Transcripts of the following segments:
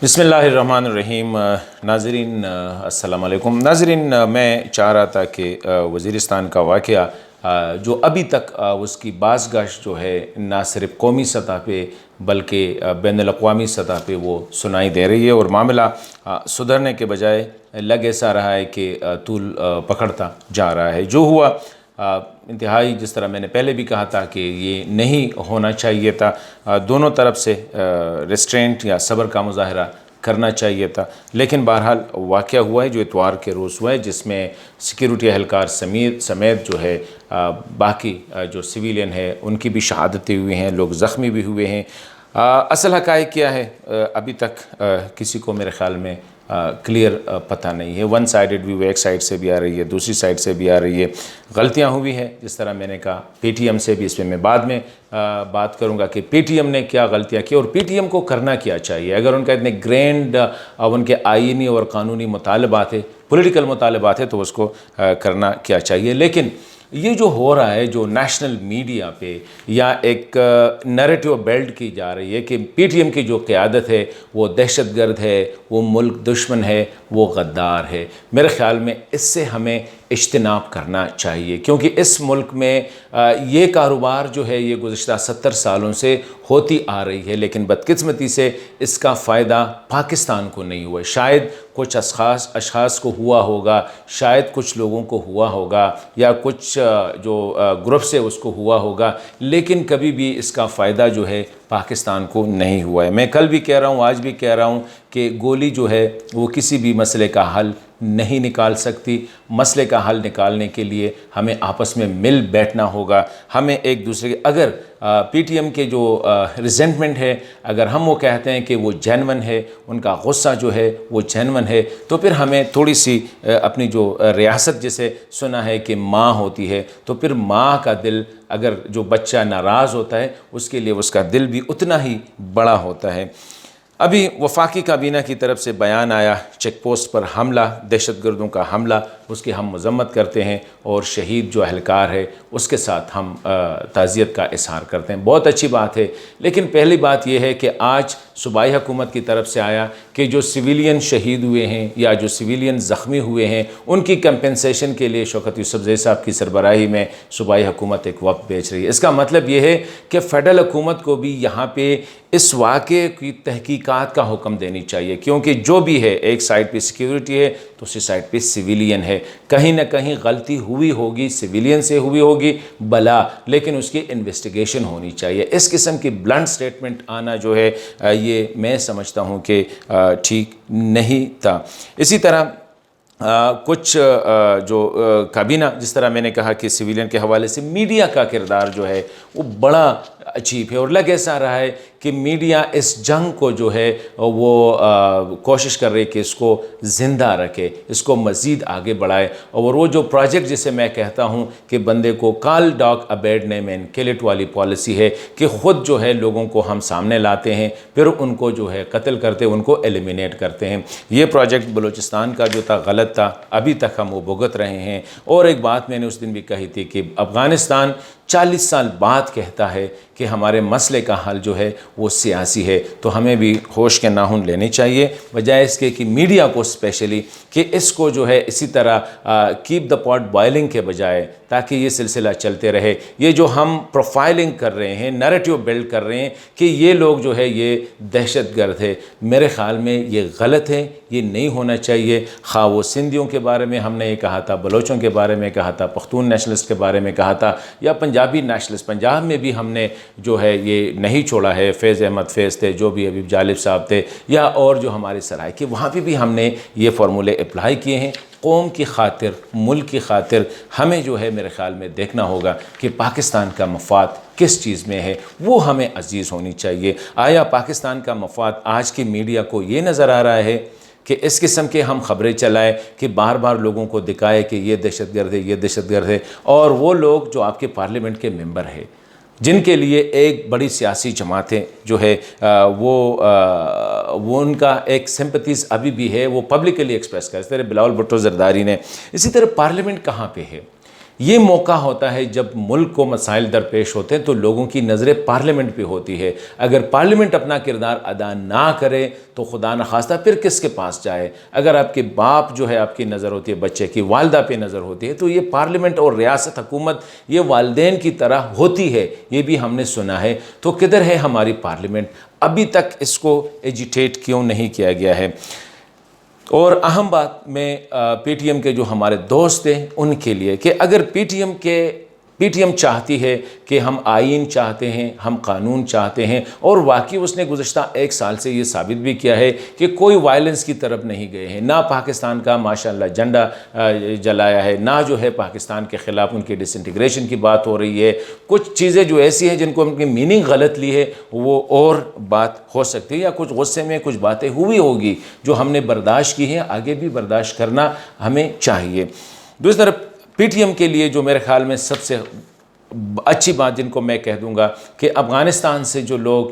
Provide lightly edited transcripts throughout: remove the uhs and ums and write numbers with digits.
بسم اللہ الرحمن الرحیم۔ ناظرین السلام علیکم۔ ناظرین، میں چاہ رہا تھا کہ وزیرستان کا واقعہ جو ابھی تک اس کی باز گشت جو ہے نہ صرف قومی سطح پہ بلکہ بین الاقوامی سطح پہ وہ سنائی دے رہی ہے، اور معاملہ سدھرنے کے بجائے لگ ایسا رہا ہے کہ طول پکڑتا جا رہا ہے۔ جو ہوا انتہائی، جس طرح میں نے پہلے بھی کہا تھا کہ یہ نہیں ہونا چاہیے تھا، دونوں طرف سے ریسٹرینٹ یا صبر کا مظاہرہ کرنا چاہیے تھا، لیکن بہرحال واقعہ ہوا ہے جو اتوار کے روز ہوا ہے، جس میں سیکیورٹی اہلکار سمیت جو ہے باقی جو سویلین ہے ان کی بھی شہادتیں ہوئی ہیں، لوگ زخمی بھی ہوئے ہیں۔ اصل حقائق کیا ہے ابھی تک کسی کو میرے خیال میں کلیئر پتہ نہیں ہے۔ ون سائیڈڈ ویو ایک سائڈ سے بھی آ رہی ہے، دوسری سائڈ سے بھی آ رہی ہے۔ غلطیاں ہوئی ہیں، جس طرح میں نے کہا پی ٹی ایم سے بھی، اس میں بات بات کروں گا کہ پی ٹی ایم نے کیا غلطیاں کی اور پی ٹی ایم کو کرنا کیا چاہیے۔ اگر ان کا اتنے گرینڈ ان کے آئینی اور قانونی مطالبات ہیں، پولیٹیکل مطالبات ہیں، تو اس کو کرنا کیا چاہیے۔ لیکن یہ جو ہو رہا ہے، جو نیشنل میڈیا پہ یا ایک نیریٹو بیلڈ کی جا رہی ہے کہ پی ٹی ایم کی جو قیادت ہے وہ دہشت گرد ہے، وہ ملک دشمن ہے، وہ غدار ہے، میرے خیال میں اس سے ہمیں اجتناب کرنا چاہیے، کیونکہ اس ملک میں یہ کاروبار جو ہے یہ گزشتہ 70 سالوں سے ہوتی آ رہی ہے، لیکن بدقسمتی سے اس کا فائدہ پاکستان کو نہیں ہوا۔ شاید کچھ اشخاص کو ہوا ہوگا، شاید کچھ لوگوں کو ہوا ہوگا، یا کچھ جو گروپ سے اس کو ہوا ہوگا، لیکن کبھی بھی اس کا فائدہ جو ہے پاکستان کو نہیں ہوا ہے۔ میں کل بھی کہہ رہا ہوں، آج بھی کہہ رہا ہوں کہ گولی جو ہے وہ کسی بھی مسئلے کا حل نہیں نکال سکتی۔ مسئلے کا حل نکالنے کے لیے ہمیں آپس میں مل بیٹھنا ہوگا۔ ہمیں ایک دوسرے کے، اگر پی ٹی ایم کے جو ریزنٹمنٹ ہے، اگر ہم وہ کہتے ہیں کہ وہ جینون ہے، ان کا غصہ جو ہے وہ جینون ہے، تو پھر ہمیں تھوڑی سی اپنی جو ریاست، جسے سنا ہے کہ ماں ہوتی ہے، تو پھر ماں کا دل، اگر جو بچہ ناراض ہوتا ہے اس کے لیے اس کا دل بھی اتنا ہی بڑا ہوتا ہے۔ ابھی وفاقی کابینہ کی طرف سے بیان آیا، چیک پوسٹ پر حملہ، دہشت گردوں کا حملہ، اس کی ہم مذمت کرتے ہیں، اور شہید جو اہلکار ہے اس کے ساتھ ہم تعزیت کا اظہار کرتے ہیں۔ بہت اچھی بات ہے، لیکن پہلی بات یہ ہے کہ آج صوبائی حکومت کی طرف سے آیا کہ جو سویلین شہید ہوئے ہیں یا جو سویلین زخمی ہوئے ہیں ان کی کمپنسیشن کے لیے شوکت یوسفزئی صاحب کی سربراہی میں صوبائی حکومت ایک وقت بیچ رہی ہے۔ اس کا مطلب یہ ہے کہ فیڈرل حکومت کو بھی یہاں پہ اس واقعے کی تحقیقات کا حکم دینی چاہیے، کیونکہ جو بھی ہے، ایک سائڈ پہ سیکیورٹی ہے، دوسری سائڈ پہ سویلین ہے، کہیں نہ کہیں غلطی ہوئی ہوگی، سویلین سے ہوئی ہوگی بلا، لیکن اس کی انویسٹیگیشن ہونی چاہیے۔ اس قسم کی بلنٹ سٹیٹمنٹ آنا جو ہے یہ میں سمجھتا ہوں کہ ٹھیک نہیں تھا۔ اسی طرح کچھ جو کابینہ، جس طرح میں نے کہا کہ سویلین کے حوالے سے میڈیا کا کردار جو ہے وہ بڑا عجیب ہے، اور لگ ایسا رہا ہے کہ میڈیا اس جنگ کو جو ہے وہ کوشش کر رہی کہ اس کو زندہ رکھے، اس کو مزید آگے بڑھائے، اور وہ جو پروجیکٹ جسے میں کہتا ہوں کہ بندے کو کال ڈاگ ابیڈ نیم اینڈ کل اٹ والی پالیسی ہے کہ خود جو ہے لوگوں کو ہم سامنے لاتے ہیں، پھر ان کو جو ہے قتل کرتے ہیں، ان کو ایلیمینیٹ کرتے ہیں۔ یہ پروجیکٹ بلوچستان کا جو تھا غلط تھا، ابھی تک ہم وہ بھگت رہے ہیں۔ اور ایک بات میں نے اس دن بھی کہی تھی کہ افغانستان 40 سال بعد کہتا ہے کہ ہمارے مسئلے کا حل جو ہے وہ سیاسی ہے، تو ہمیں بھی ہوش کے ناخن لینے چاہیے، بجائے اس کے کہ میڈیا کو اسپیشلی کہ اس کو جو ہے اسی طرح کیپ دا پاٹ بوائلنگ کے بجائے، تاکہ یہ سلسلہ چلتے رہے۔ یہ جو ہم پروفائلنگ کر رہے ہیں، نیریٹو بلڈ کر رہے ہیں کہ یہ لوگ جو ہے یہ دہشت گرد ہے، میرے خیال میں یہ غلط ہے، یہ نہیں ہونا چاہیے۔ خواہ وہ سندھیوں کے بارے میں ہم نے یہ کہا تھا، بلوچوں کے بارے میں کہا تھا، پختون نیشنلسٹ کے بارے میں کہا تھا، یا پنجابی نیشنلسٹ، پنجاب میں بھی ہم نے جو ہے یہ نہیں چھوڑا ہے۔ فیض احمد فیض تھے، جو بھی حبیب جالب صاحب تھے، یا اور جو ہمارے سرائکی، وہاں پہ بھی ہم نے یہ فارمولے اپلائی کیے ہیں۔ قوم کی خاطر، ملک کی خاطر ہمیں جو ہے میرے خیال میں دیکھنا ہوگا کہ پاکستان کا مفاد کس چیز میں ہے، وہ ہمیں عزیز ہونی چاہیے۔ آیا پاکستان کا مفاد آج کی میڈیا کو یہ نظر آ رہا ہے کہ اس قسم کے ہم خبریں چلائیں کہ بار بار لوگوں کو دکھائے کہ یہ دہشت گرد ہے، یہ دہشت گرد ہے، اور وہ لوگ جو آپ کے پارلیمنٹ کے ممبر ہیں، جن کے لیے ایک بڑی سیاسی جماعتیں جو ہے وہ ان کا ایک سمپتیز ابھی بھی ہے، وہ پبلکلی ایکسپریس کرتے ہیں، بلاول بھٹو زرداری نے۔ اسی طرح پارلیمنٹ کہاں پہ ہے؟ یہ موقع ہوتا ہے جب ملک کو مسائل درپیش ہوتے ہیں تو لوگوں کی نظریں پارلیمنٹ پہ ہوتی ہے. اگر پارلیمنٹ اپنا کردار ادا نہ کرے تو خدا نخواستہ پھر کس کے پاس جائے؟ اگر آپ کے باپ جو ہے آپ کی نظر ہوتی ہے بچے کی، والدہ پہ نظر ہوتی ہے، تو یہ پارلیمنٹ اور ریاست حکومت یہ والدین کی طرح ہوتی ہے، یہ بھی ہم نے سنا ہے. تو کدھر ہے ہماری پارلیمنٹ؟ ابھی تک اس کو ایجیٹیٹ کیوں نہیں کیا گیا ہے؟ اور اہم بات میں پی ٹی ایم کے جو ہمارے دوست ہیں ان کے لیے کہ اگر پی ٹی ایم چاہتی ہے کہ ہم آئین چاہتے ہیں، ہم قانون چاہتے ہیں، اور واقعی اس نے گزشتہ 1 سال سے یہ ثابت بھی کیا ہے کہ کوئی وائلنس کی طرف نہیں گئے ہیں، نہ پاکستان کا ماشاءاللہ جھنڈا جلایا ہے، نہ جو ہے پاکستان کے خلاف ان کی ڈس انٹیگریشن کی بات ہو رہی ہے. کچھ چیزیں جو ایسی ہیں جن کو ان کی میننگ غلط لی ہے وہ اور بات ہو سکتی ہے، یا کچھ غصے میں کچھ باتیں ہوئی ہوگی جو ہم نے برداشت کی ہیں، آگے بھی برداشت کرنا ہمیں چاہیے. دوسری طرف پی ٹی ایم کے لیے جو میرے خیال میں سب سے اچھی بات جن کو میں کہہ دوں گا کہ افغانستان سے جو لوگ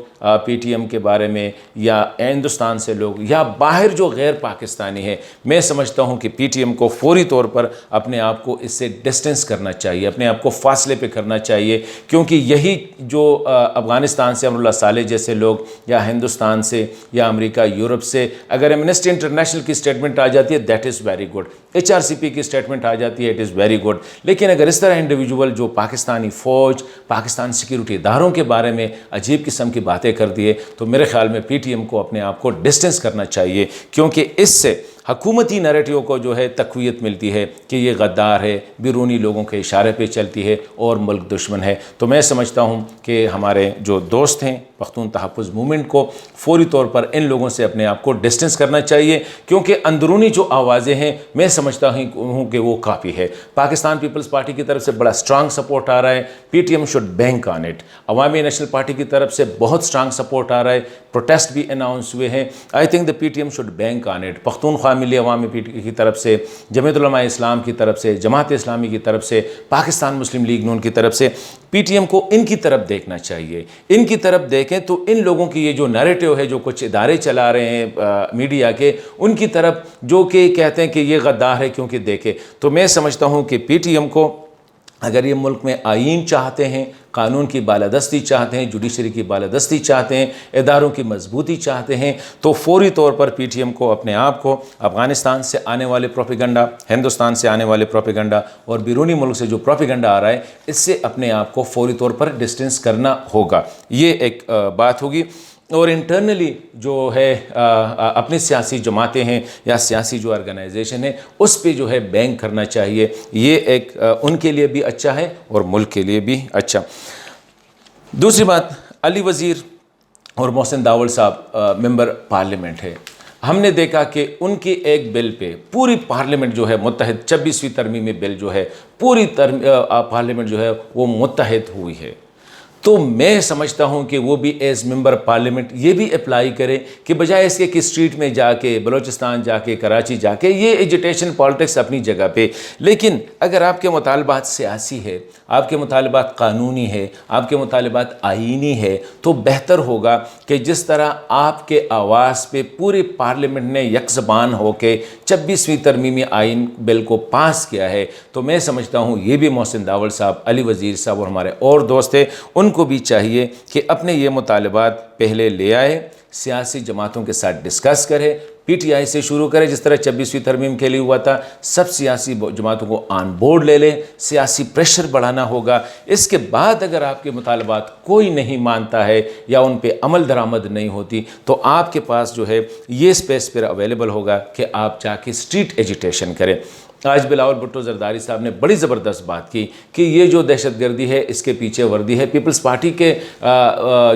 پی ٹی ایم کے بارے میں، یا ہندوستان سے لوگ، یا باہر جو غیر پاکستانی ہیں، میں سمجھتا ہوں کہ پی ٹی ایم کو فوری طور پر اپنے آپ کو اس سے ڈسٹنس کرنا چاہیے، اپنے آپ کو فاصلے پہ کرنا چاہیے، کیونکہ یہی جو افغانستان سے امر اللہ صالح جیسے لوگ، یا ہندوستان سے، یا امریکہ یورپ سے اگر ایمنسٹی انٹرنیشنل کی سٹیٹمنٹ آ جاتی ہے that is very good, H R C P کی سٹیٹمنٹ آ جاتی ہے اٹ از ویری گڈ. لیکن اگر اس طرح انڈیویجول جو پاکستانی فوج، پاکستان سیکیورٹی اداروں کے بارے میں عجیب قسم کی باتیں کر دیے تو میرے خیال میں پی ٹی ایم کو اپنے آپ کو ڈسٹنس کرنا چاہیے، کیونکہ اس سے حکومتی نیریٹیو کو جو ہے تقویت ملتی ہے کہ یہ غدار ہے، بیرونی لوگوں کے اشارے پہ چلتی ہے اور ملک دشمن ہے. تو میں سمجھتا ہوں کہ ہمارے جو دوست ہیں پختون تحفظ موومنٹ کو فوری طور پر ان لوگوں سے اپنے آپ کو ڈسٹنس کرنا چاہیے، کیونکہ اندرونی جو آوازیں ہیں میں سمجھتا ہوں کہ وہ کافی ہے. پاکستان پیپلز پارٹی کی طرف سے بڑا سٹرانگ سپورٹ آ رہا ہے، P T M should bank on it. Awami national party کی طرف سے بہت سٹرانگ سپورٹ آ رہا ہے، پروٹیسٹ بھی اناؤنس ہوئے ہیں. I think the P T M should bank on it. Pakhtunkhwa Milli Awami party کی طرف سے، جمعیت علماء اسلام کی طرف سے، جماعت اسلامی کی طرف سے، پاکستان مسلم لیگ نون کی طرف سے، پی ٹی ایم کو ان کی طرف دیکھنا چاہیے. ان کی طرف دیکھیں تو ان لوگوں کی یہ جو نیریٹیو ہے جو کچھ ادارے چلا رہے ہیں میڈیا کے، ان کی طرف جو کہ کہتے ہیں کہ یہ غدار ہے کیونکہ دیکھے، تو میں سمجھتا ہوں کہ پی ٹی ایم کو اگر یہ ملک میں آئین چاہتے ہیں، قانون کی بالادستی چاہتے ہیں، جوڈیشری کی بالادستی چاہتے ہیں، اداروں کی مضبوطی چاہتے ہیں، تو فوری طور پر پی ٹی ایم کو اپنے آپ کو افغانستان سے آنے والے پروپیگنڈا، ہندوستان سے آنے والے پروپیگنڈا اور بیرونی ملک سے جو پروپیگنڈا آ رہا ہے اس سے اپنے آپ کو فوری طور پر ڈسٹنس کرنا ہوگا. یہ ایک بات ہوگی. اور انٹرنلی جو ہے اپنی سیاسی جماعتیں ہیں یا سیاسی جو آرگنائزیشن ہے اس پہ جو ہے بینک کرنا چاہیے. یہ ایک ان کے لیے بھی اچھا ہے اور ملک کے لیے بھی اچھا. دوسری بات، علی وزیر اور محسن داول صاحب ممبر پارلیمنٹ ہے. ہم نے دیکھا کہ ان کی ایک بل پہ پوری پارلیمنٹ جو ہے متحد، 26ویں ترمیمی بل جو ہے پوری پارلیمنٹ جو ہے وہ متحد ہوئی ہے. تو میں سمجھتا ہوں کہ وہ بھی ایز ممبر پارلیمنٹ یہ بھی اپلائی کرے کہ بجائے اس کے کہ اسٹریٹ میں جا کے، بلوچستان جا کے، کراچی جا کے، یہ ایجیٹیشن پالیٹکس اپنی جگہ پہ، لیکن اگر آپ کے مطالبات سیاسی ہے، آپ کے مطالبات قانونی ہے، آپ کے مطالبات آئینی ہے، تو بہتر ہوگا کہ جس طرح آپ کے آواز پہ پوری پارلیمنٹ نے یک زبان ہو کے 26ویں ترمیمی آئین بل کو پاس کیا ہے، تو میں سمجھتا ہوں یہ بھی محسن داول صاحب، علی وزیر صاحب اور ہمارے اور دوست ہیں، ان کو بھی چاہیے کہ اپنے یہ مطالبات پہلے لے آئے، سیاسی جماعتوں کے ساتھ ڈسکس کرے، پی ٹی آئی سے شروع کرے جس طرح 26ویں ترمیم کے لیے ہوا تھا، سب سیاسی جماعتوں کو آن بورڈ لے لیں، سیاسی پریشر بڑھانا ہوگا. اس کے بعد اگر آپ کے مطالبات کوئی نہیں مانتا ہے یا ان پہ عمل درآمد نہیں ہوتی تو آپ کے پاس جو ہے یہ سپیس پھر اویلیبل ہوگا کہ آپ جا کے اسٹریٹ ایجیٹیشن کریں. آج بلاول بھٹو زرداری صاحب نے بڑی زبردست بات کی کہ یہ جو دہشت گردی ہے اس کے پیچھے وردی ہے. پیپلز پارٹی کے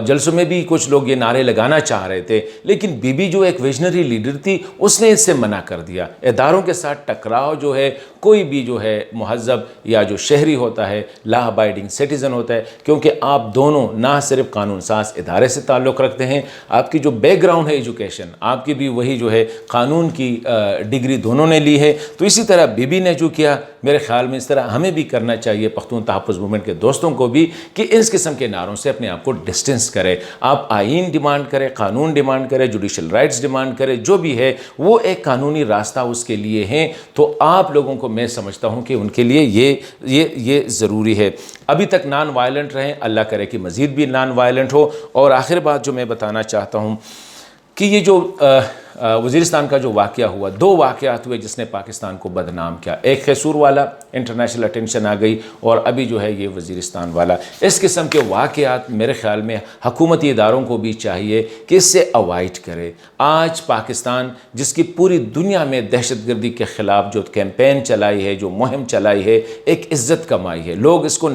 جلسوں میں بھی کچھ لوگ یہ نعرے لگانا چاہ رہے تھے، لیکن بی بی جو ایک ویژنری لیڈر تھی اس نے اس سے منع کر دیا. اداروں کے ساتھ ٹکراؤ جو ہے، کوئی بھی جو ہے مہذب یا جو شہری ہوتا ہے، لا ابائڈنگ سٹیزن ہوتا ہے، کیونکہ آپ دونوں نہ صرف قانون ساز ادارے سے تعلق رکھتے ہیں، آپ کی جو بیک گراؤنڈ ہے ایجوکیشن، آپ کی بھی وہی جو ہے قانون کی ڈگری دونوں نے لی ہے. تو اسی طرح بی بی نے جو کیا، میرے خیال میں اس طرح ہمیں بھی کرنا چاہیے پختون تحفظ موومنٹ کے دوستوں کو بھی کہ اس قسم کے نعروں سے اپنے آپ کو ڈسٹنس کرے. آپ آئین ڈیمانڈ کرے، قانون ڈیمانڈ کرے، جوڈیشل رائٹس ڈیمانڈ کرے، جو بھی ہے وہ ایک قانونی راستہ اس کے لیے ہیں. تو آپ لوگوں کو میں سمجھتا ہوں کہ ان کے لیے یہ ضروری ہے۔ ابھی تک نان وائلنٹ رہیں، اللہ کرے کہ مزید بھی نان وائلنٹ ہو۔ اور آخر بات جو میں بتانا چاہتا ہوں کہ یہ جو وزیرستان کا جو واقعہ ہوا، دو واقعات ہوئے جس نے پاکستان کو بدنام کیا، ایک خیسور والا، انٹرنیشنل اٹینشن آ گئی، اور ابھی جو ہے یہ وزیرستان والا۔ اس قسم کے واقعات میرے خیال میں حکومتی اداروں کو بھی چاہیے کہ اس سے اوائڈ کرے۔ آج پاکستان جس کی پوری دنیا میں دہشت گردی کے خلاف جو کیمپین چلائی ہے، جو مہم چلائی ہے، ایک عزت کمائی ہے، لوگ اس کو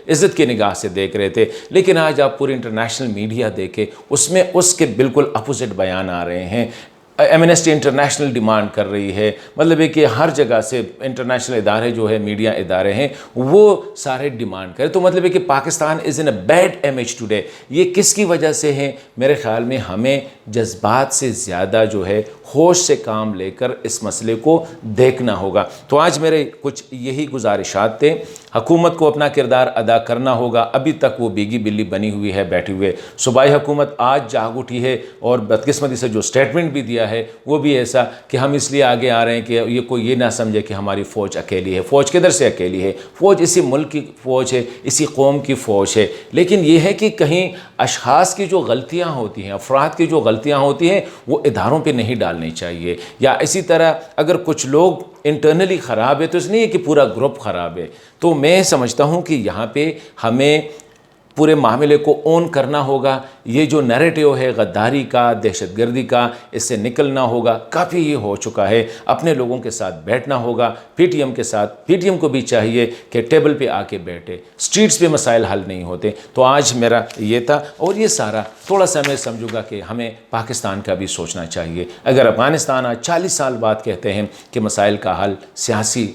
عزت کی نگاہ سے دیکھ رہے تھے، لیکن آج آپ پوری انٹرنیشنل میڈیا دیکھیں، اس میں اس کے بالکل اپوزٹ بیان آ رہے ہیں۔ ایمنسٹی انٹرنیشنل ڈیمانڈ کر رہی ہے، مطلب ہے کہ ہر جگہ سے انٹرنیشنل ادارے جو ہے، میڈیا ادارے ہیں، وہ سارے ڈیمانڈ کریں، تو مطلب ہے کہ پاکستان از ان اے بیڈ امیج ٹوڈے۔ یہ کس کی وجہ سے ہے؟ میرے خیال میں ہمیں جذبات سے زیادہ جو ہے ہوش سے کام لے کر اس مسئلے کو دیکھنا ہوگا۔ تو آج میرے کچھ یہی گزارشات تھے۔ حکومت کو اپنا کردار ادا کرنا ہوگا، ابھی تک وہ بیگی بلی بنی ہوئی ہے، بیٹھی ہوئے۔ صوبائی حکومت آج جاگ اٹھی ہے، اور بدقسمتی سے جو سٹیٹمنٹ بھی دیا ہے وہ بھی ایسا کہ ہم اس لیے آگے آ رہے ہیں کہ یہ کوئی یہ نہ سمجھے کہ ہماری فوج اکیلی ہے۔ فوج کدھر سے اکیلی ہے؟ فوج اسی ملک کی فوج ہے، اسی قوم کی فوج ہے، لیکن یہ ہے کہ کہیں اشخاص کی جو غلطیاں ہوتی ہیں، افراد کی جو غلطیاں ہوتی ہیں، وہ اداروں پہ نہیں ڈالنی چاہیے۔ یا اسی طرح اگر کچھ لوگ انٹرنلی خراب ہے تو اس نہیں ہے کہ پورا گروپ خراب ہے۔ تو میں سمجھتا ہوں کہ یہاں پہ ہمیں پورے معاملے کو اون کرنا ہوگا۔ یہ جو نیریٹیو ہے غداری کا، دہشت گردی کا، اس سے نکلنا ہوگا۔ کافی یہ ہو چکا ہے، اپنے لوگوں کے ساتھ بیٹھنا ہوگا، پی ٹی ایم کے ساتھ۔ پی ٹی ایم کو بھی چاہیے کہ ٹیبل پہ آ کے بیٹھے، سٹریٹس پہ مسائل حل نہیں ہوتے۔ تو آج میرا یہ تھا، اور یہ سارا تھوڑا سا میں سمجھوں گا کہ ہمیں پاکستان کا بھی سوچنا چاہیے۔ اگر افغانستان آج 40 سال بعد کہتے ہیں کہ مسائل کا حل سیاسی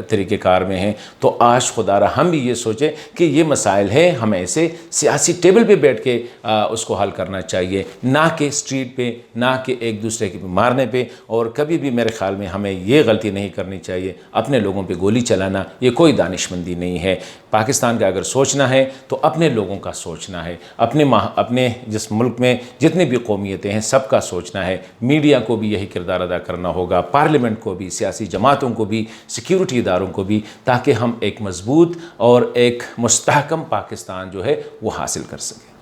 طریقہ کار میں ہے، تو آج خدا را ہم بھی یہ سوچیں کہ یہ مسائل ہیں، ہمیں اسے سیاسی ٹیبل پہ بیٹھ کے اس کو حل کرنا چاہیے، نہ کہ سٹریٹ پہ، نہ کہ ایک دوسرے کے مارنے پہ۔ اور کبھی بھی میرے خیال میں ہمیں یہ غلطی نہیں کرنی چاہیے، اپنے لوگوں پہ گولی چلانا یہ کوئی دانش مندی نہیں ہے۔ پاکستان کا اگر سوچنا ہے تو اپنے لوگوں کا سوچنا ہے، اپنے جس ملک میں جتنی بھی قومیتیں ہیں سب کا سوچنا ہے۔ میڈیا کو بھی یہی کردار ادا کرنا ہوگا، پارلیمنٹ کو بھی، سیاسی جماعتوں کو بھی، سیکیورٹی اداروں کو بھی، تاکہ ہم ایک مضبوط اور ایک مستحکم پاکستان جو ہے وہ حاصل کر سکیں۔